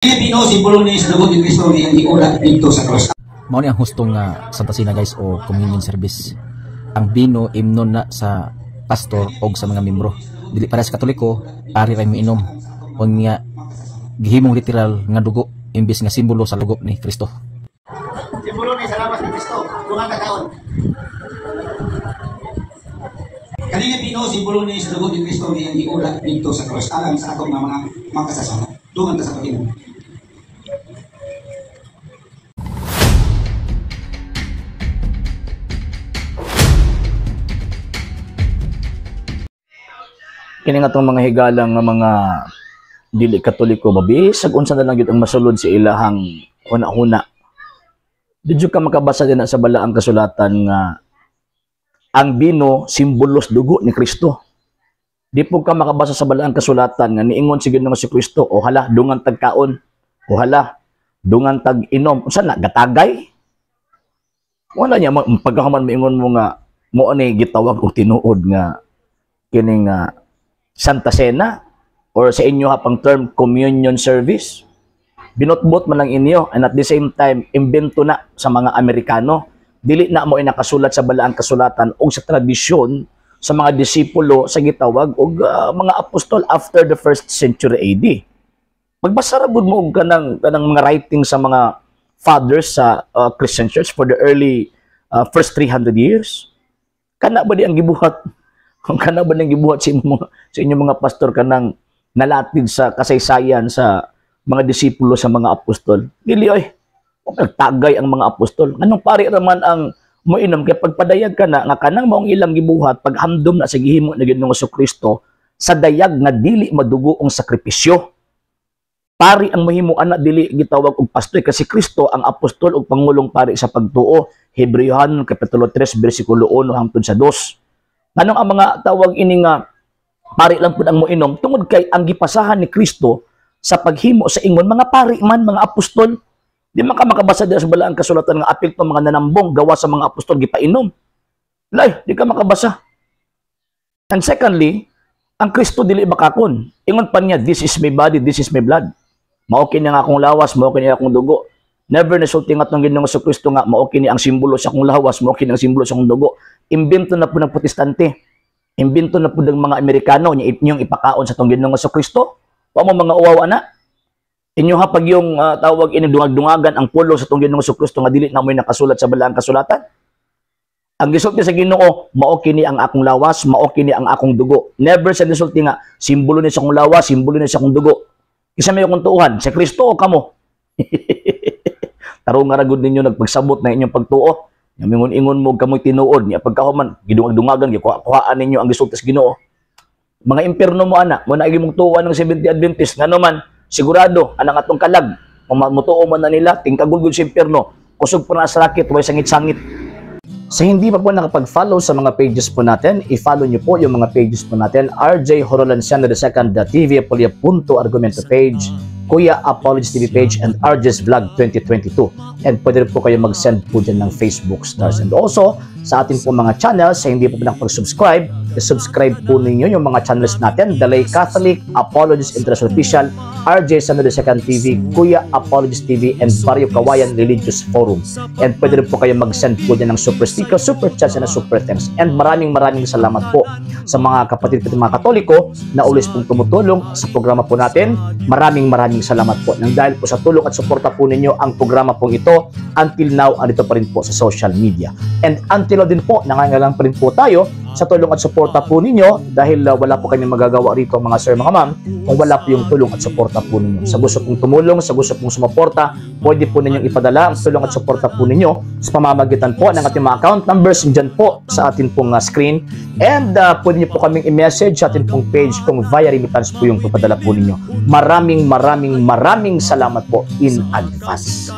Pilipino, simbolo ni sa dugo ni Kristo ni giulat dito sa cross. Mao ni ang hustong nga Santa Cena guys o communion service. Ang bino imnon na sa pastor o sa mga membro. Dili para sa Katoliko, ari ra miinom. On nga gihimong literal nga dugo imbis nga simbolo sa dugo ni Kristo. Simbolo ni sa lawas ni Kristo, duha ka taon. Pilipino, simbolo ni sa dugo ni Kristo ni giulat dito sa cross. Alang sa atong mga makasasama. Dungan ta sa Panginoon. Kini nga tong mga higalang nga mga dili Katoliko mabisag unsa na lang gyud ang masulod sa ilahang huna-huna. Didyo ka makabasa din sa balaang kasulatan nga ang bino simbolos dugo ni Kristo. Di po ka makabasa sa balaang kasulatan nga niingon si Ginoong si Kristo o hala dungan tagkaon o hala dungan tag-inom unsa na gatagay. Wala niya pagkahuman moingon mo nga mo ani gitawag og tinuod nga kining Santa Cena or sa inyo hapang term communion service. Binotbot man lang inyo and at the same time imbento na sa mga Amerikano. Dili na mo inakasulat sa balaang kasulatan o sa tradisyon sa mga disipulo sa gitawag og mga apostol after the 1st century AD. Magbasa ra gud mo og kanang mga writing sa mga fathers sa Christian church for the early first 300 years. Kana ba di ang gibuhat? Kung kana ba nang gibuhat sa inyong mga pastor kanang nalatid sa kasaysayan sa mga disipulo sa mga apostol? Dili oy. Nagtagay ang mga apostol. Anong pari raman ang moinom kay pagpadayag ka na nga kanang maong ilang gibuhat paghamdom na sa gihimo na Ginoong Kristo sa dayag nga dili madugo ang sakripisyo. Pari ang mahimo ana dili gitawag og pastor kasi Kristo ang apostol ug pangulong pari sa pagtuo. Hebreohan kapitulo 3 bersikulo 1 hangtod sa 2. Anong ang mga tawag ini nga pari lang pud ang moinom tungod kay ang gipasahan ni Kristo sa paghimo sa ingon mga pari man mga apostol. Di man ka makabasa diha sa balaang kasulatan nga apil to mga nanambong gawa sa mga apostol gipainom. Lay, di ka makabasa. And secondly, ang Kristo dili makakon. Ingon pa niya, this is my body, this is my blood. Mao kini nga akong lawas, mao kini akong dugo. Never nasulti nga tong Ginoong Kristo nga mao kini ang simbolo sa akong lawas, mao kini ang simbolo sa akong dugo. Imbento na po ng Protestante. Imbento na po ng mga Amerikano inyong ipakaon sa tong Ginoong Kristo. Wa mo mga uwawa na. Inyo ha pag yung tawag ini dungag-dungagan ang pulo sa tong Ginoong Kristo nga dili na mo nakasulat sa balaang kasulatan. Ang gisulti sa Ginoo, mao kini ang akong lawas, mao kini ang akong dugo. Never sa gisulti nga simbolo ni sa akong lawas, simbolo ni sa akong dugo. Isa may akong tuuhan, sa Kristo o kamo. Tarong nga ragod ninyo nagpagsabot na inyong pagtuo. Mingon-ingon mo kamoy tinuod niya pagkahuman gidungag-dungagan kuhaan ninyo ang gisulti sa Ginoo. Mga impierno mo ana, mo na imong tuwa ng Seventh-day Adventist ngano man sigurado anang atong kalag mutuo man na nila tingkagulgul sa impierno kusog pa na sa rakit way sangit-sangit. Sa hindi pa po nakapag-follow sa mga pages po natin, i-follow niyo po yung mga pages po natin, RJ Horolanciano II TV Apolia Punto Argumento page, Kuya Apologies TV page, and RJ's Vlog 2022. And pwede rin po kayo mag-send po dyan ng Facebook stars. And also, sa ating po mga channels, sa hindi po nakapag-subscribe, subscribe po ninyo yung mga channels natin, Dalay Catholic, Apologies International Official, RJ Sano II TV, Kuya Apologies TV, and Barrio Kawayan Religious Forum. And pwede rin po kayo mag-send po dyan ng super sticker, super chats, and super thanks. And maraming salamat po sa mga kapatid at mga Katoliko na ulis pong tumutulong sa programa po natin. Maraming salamat po. Nang dahil po sa tulong at suporta po ninyo ang programa po ito, until now, andito pa rin po sa social media. And until now din po, nangangailangan pa rin po tayo sa tulong at suporta po ninyo dahil wala po kami magagawa rito mga sir, mga ma'am, kung wala po yung tulong at suporta po ninyo. Sa gusto pong tumulong, sa gusto pong sumuporta, pwede po ninyong ipadala ang tulong at suporta po ninyo sa pamamagitan po ng ating mga account numbers dyan po sa ating pong screen. And pwede niyo po kaming i-message sa ating pong page kung via remittance po yung papadala po ninyo. Maraming salamat po in advance.